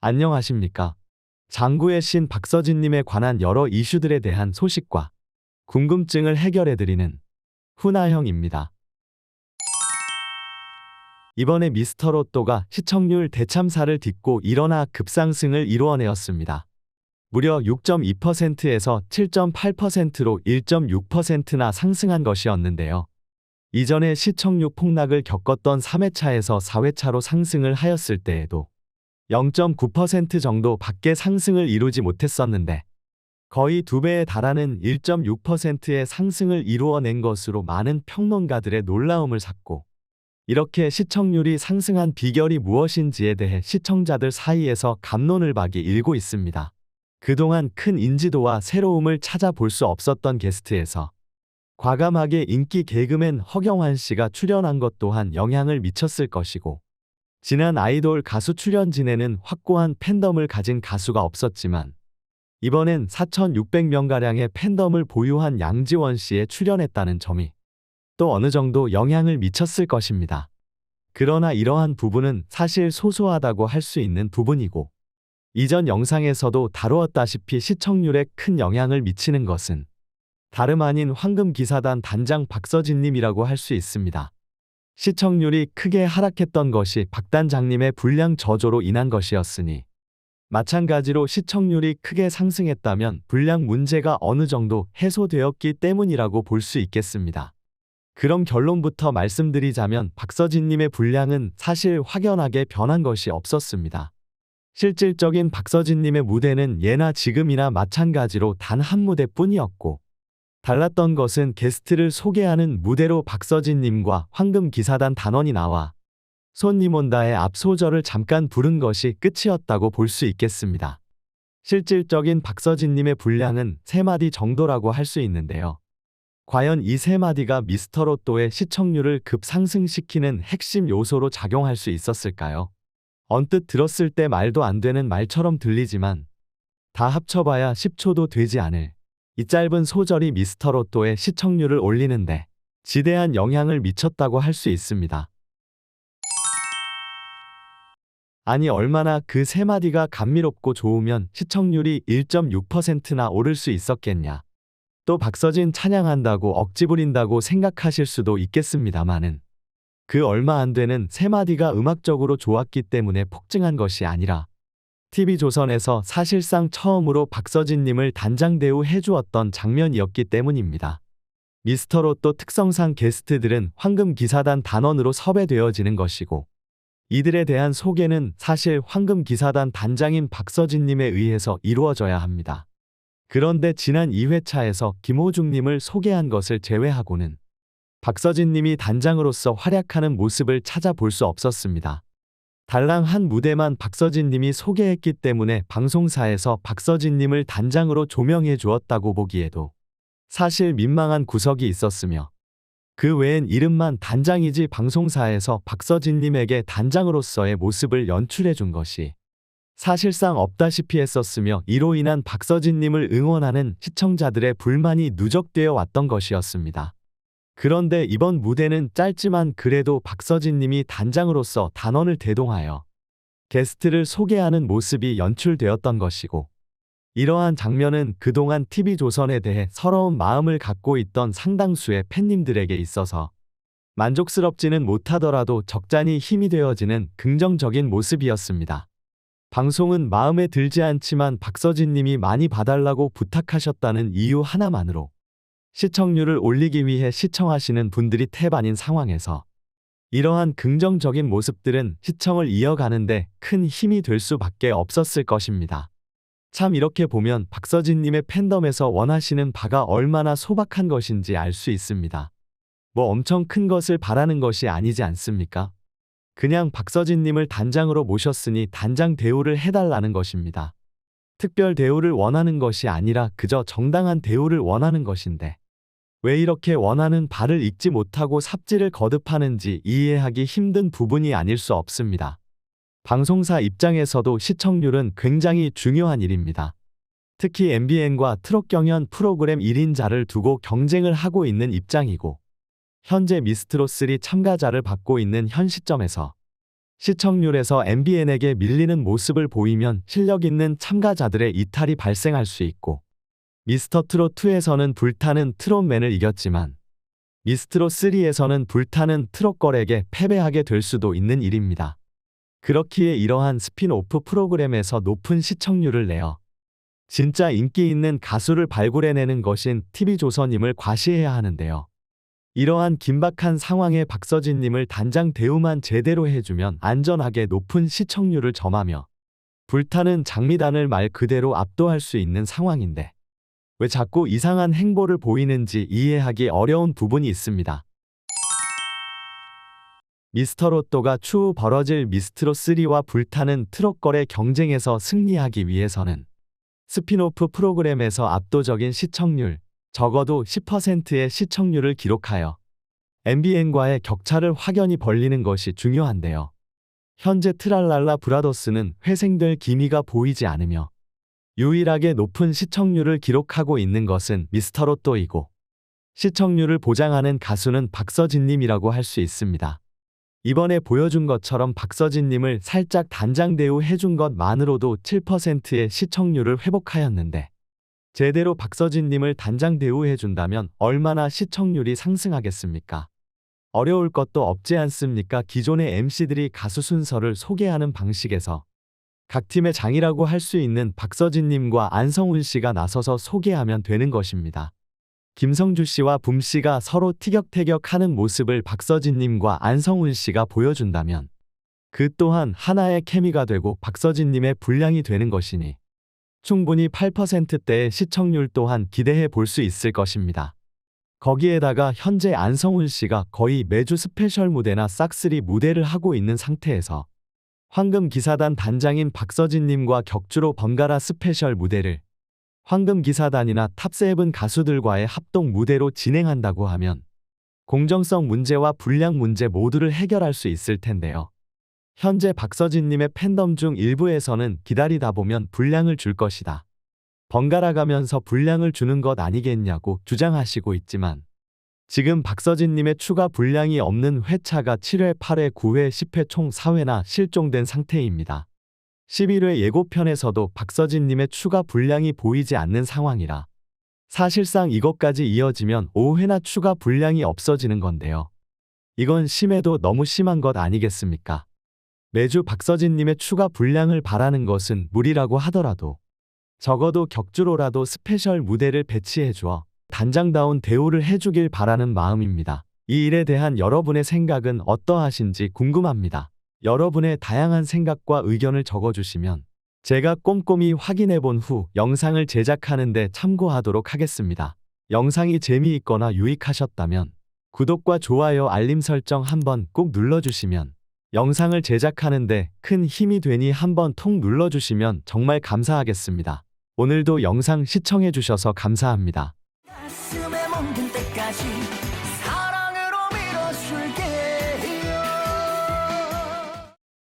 안녕하십니까. 장구의 신 박서진님에 관한 여러 이슈들에 대한 소식과 궁금증을 해결해드리는 훈아형입니다. 이번에 미스터로또가 시청률 대참사를 딛고 일어나 급상승을 이루어내었습니다. 무려 6.2%에서 7.8%로 1.6%나 상승한 것이었는데요. 이전에 시청률 폭락을 겪었던 3회차에서 4회차로 상승을 하였을 때에도 0.9% 정도 밖에 상승을 이루지 못했었는데 거의 2배에 달하는 1.6%의 상승을 이루어낸 것으로 많은 평론가들의 놀라움을 샀고, 이렇게 시청률이 상승한 비결이 무엇인지에 대해 시청자들 사이에서 갑론을박이 일고 있습니다. 그동안 큰 인지도와 새로움을 찾아볼 수 없었던 게스트에서 과감하게 인기 개그맨 허경환 씨가 출연한 것 또한 영향을 미쳤을 것이고, 지난 아이돌 가수 출연진에는 확고한 팬덤을 가진 가수가 없었지만 이번엔 4,600명가량의 팬덤을 보유한 양지원 씨에 출연했다는 점이 또 어느 정도 영향을 미쳤을 것입니다. 그러나 이러한 부분은 사실 소소하다고 할 수 있는 부분이고, 이전 영상에서도 다루었다시피 시청률에 큰 영향을 미치는 것은 다름 아닌 황금기사단 단장 박서진님이라고 할 수 있습니다. 시청률이 크게 하락했던 것이 박 단장님의 불량 저조로 인한 것이었으니, 마찬가지로 시청률이 크게 상승했다면 불량 문제가 어느 정도 해소되었기 때문이라고 볼 수 있겠습니다. 그럼 결론부터 말씀드리자면 박서진님의 불량은 사실 확연하게 변한 것이 없었습니다. 실질적인 박서진님의 무대는 예나 지금이나 마찬가지로 단 한 무대뿐이었고, 달랐던 것은 게스트를 소개하는 무대로 박서진님과 황금기사단 단원이 나와 손님 온다의 앞소절을 잠깐 부른 것이 끝이었다고 볼 수 있겠습니다. 실질적인 박서진님의 분량은 3마디 정도라고 할 수 있는데요. 과연 이 3마디가 미스터로또의 시청률을 급상승시키는 핵심 요소로 작용할 수 있었을까요? 언뜻 들었을 때 말도 안 되는 말처럼 들리지만 다 합쳐봐야 10초도 되지 않을 이 짧은 소절이 미스터로또의 시청률을 올리는데 지대한 영향을 미쳤다고 할 수 있습니다. 아니, 얼마나 그 3마디가 감미롭고 좋으면 시청률이 1.6%나 오를 수 있었겠냐. 또 박서진 찬양한다고 억지 부린다고 생각하실 수도 있겠습니다마는, 그 얼마 안 되는 3마디가 음악적으로 좋았기 때문에 폭증한 것이 아니라 TV조선에서 사실상 처음으로 박서진님을 단장 대우 해주었던 장면이었기 때문입니다. 미스터로또 특성상 게스트들은 황금기사단 단원으로 섭외되어지는 것이고, 이들에 대한 소개는 사실 황금기사단 단장인 박서진님에 의해서 이루어져야 합니다. 그런데 지난 2회차에서 김호중님을 소개한 것을 제외하고는 박서진님이 단장으로서 활약하는 모습을 찾아볼 수 없었습니다. 달랑 한 무대만 박서진님이 소개했기 때문에 방송사에서 박서진님을 단장으로 조명해 주었다고 보기에도 사실 민망한 구석이 있었으며, 그 외엔 이름만 단장이지 방송사에서 박서진님에게 단장으로서의 모습을 연출해 준 것이 사실상 없다시피 했었으며, 이로 인한 박서진님을 응원하는 시청자들의 불만이 누적되어 왔던 것이었습니다. 그런데 이번 무대는 짧지만 그래도 박서진님이 단장으로서 단원을 대동하여 게스트를 소개하는 모습이 연출되었던 것이고, 이러한 장면은 그동안 TV조선에 대해 서러운 마음을 갖고 있던 상당수의 팬님들에게 있어서 만족스럽지는 못하더라도 적잖이 힘이 되어지는 긍정적인 모습이었습니다. 방송은 마음에 들지 않지만 박서진님이 많이 봐달라고 부탁하셨다는 이유 하나만으로 시청률을 올리기 위해 시청하시는 분들이 태반인 상황에서 이러한 긍정적인 모습들은 시청을 이어가는데 큰 힘이 될 수밖에 없었을 것입니다. 참, 이렇게 보면 박서진님의 팬덤에서 원하시는 바가 얼마나 소박한 것인지 알 수 있습니다. 뭐 엄청 큰 것을 바라는 것이 아니지 않습니까? 그냥 박서진님을 단장으로 모셨으니 단장 대우를 해달라는 것입니다. 특별 대우를 원하는 것이 아니라 그저 정당한 대우를 원하는 것인데, 왜 이렇게 원하는 바를 읽지 못하고 삽질을 거듭하는지 이해하기 힘든 부분이 아닐 수 없습니다. 방송사 입장에서도 시청률은 굉장히 중요한 일입니다. 특히 MBN과 트롯 경연 프로그램 1인자를 두고 경쟁을 하고 있는 입장이고, 현재 미스트롯3 참가자를 받고 있는 현 시점에서 시청률에서 MBN에게 밀리는 모습을 보이면 실력 있는 참가자들의 이탈이 발생할 수 있고, 미스터트롯2에서는 불타는 트롯맨을 이겼지만 미스트롯3에서는 불타는 트롯걸에게 패배하게 될 수도 있는 일입니다. 그렇기에 이러한 스핀오프 프로그램에서 높은 시청률을 내어 진짜 인기 있는 가수를 발굴해내는 것인 TV조선임을 과시해야 하는데요. 이러한 긴박한 상황에 박서진님을 단장 대우만 제대로 해주면 안전하게 높은 시청률을 점하며 불타는 장미단을 말 그대로 압도할 수 있는 상황인데 왜 자꾸 이상한 행보를 보이는지 이해하기 어려운 부분이 있습니다. 미스터로또가 추후 벌어질 미스트롯3와 불타는 트롯걸의 경쟁에서 승리하기 위해서는 스핀오프 프로그램에서 압도적인 시청률, 적어도 10%의 시청률을 기록하여 MBN과의 격차를 확연히 벌리는 것이 중요한데요. 현재 트랄랄라 브라더스는 회생될 기미가 보이지 않으며 유일하게 높은 시청률을 기록하고 있는 것은 미스터로또이고 시청률을 보장하는 가수는 박서진님이라고 할 수 있습니다. 이번에 보여준 것처럼 박서진님을 살짝 단장 대우 해준 것만으로도 7%의 시청률을 회복하였는데 제대로 박서진님을 단장 대우해준다면 얼마나 시청률이 상승하겠습니까? 어려울 것도 없지 않습니까? 기존의 MC들이 가수 순서를 소개하는 방식에서 각 팀의 장이라고 할 수 있는 박서진님과 안성훈 씨가 나서서 소개하면 되는 것입니다. 김성주 씨와 붐 씨가 서로 티격태격하는 모습을 박서진님과 안성훈 씨가 보여준다면 그 또한 하나의 케미가 되고 박서진님의 분량이 되는 것이니 충분히 8%대의 시청률 또한 기대해 볼 수 있을 것입니다. 거기에다가 현재 안성훈 씨가 거의 매주 스페셜 무대나 싹쓸이 무대를 하고 있는 상태에서 황금기사단 단장인 박서진님과 격주로 번갈아 스페셜 무대를 황금기사단이나 탑세븐 가수들과의 합동 무대로 진행한다고 하면 공정성 문제와 분량 문제 모두를 해결할 수 있을 텐데요. 현재 박서진님의 팬덤 중 일부에서는 기다리다 보면 분량을 줄 것이다. 번갈아 가면서 분량을 주는 것 아니겠냐고 주장하시고 있지만 지금 박서진님의 추가 분량이 없는 회차가 7회, 8회, 9회, 10회 총 4회나 실종된 상태입니다. 11회 예고편에서도 박서진님의 추가 분량이 보이지 않는 상황이라 사실상 이것까지 이어지면 5회나 추가 분량이 없어지는 건데요. 이건 심해도 너무 심한 것 아니겠습니까? 매주 박서진님의 추가 분량을 바라는 것은 무리라고 하더라도 적어도 격주로라도 스페셜 무대를 배치해 주어 단장다운 대우를 해주길 바라는 마음입니다. 이 일에 대한 여러분의 생각은 어떠하신지 궁금합니다. 여러분의 다양한 생각과 의견을 적어주시면 제가 꼼꼼히 확인해 본 후 영상을 제작하는 데 참고하도록 하겠습니다. 영상이 재미있거나 유익하셨다면 구독과 좋아요, 알림 설정 한번 꼭 눌러주시면 영상을 제작하는 데 큰 힘이 되니 한번 통 눌러주시면 정말 감사하겠습니다. 오늘도 영상 시청해주셔서 감사합니다. 가슴에 멍든 때까지 사랑으로 밀어줄게.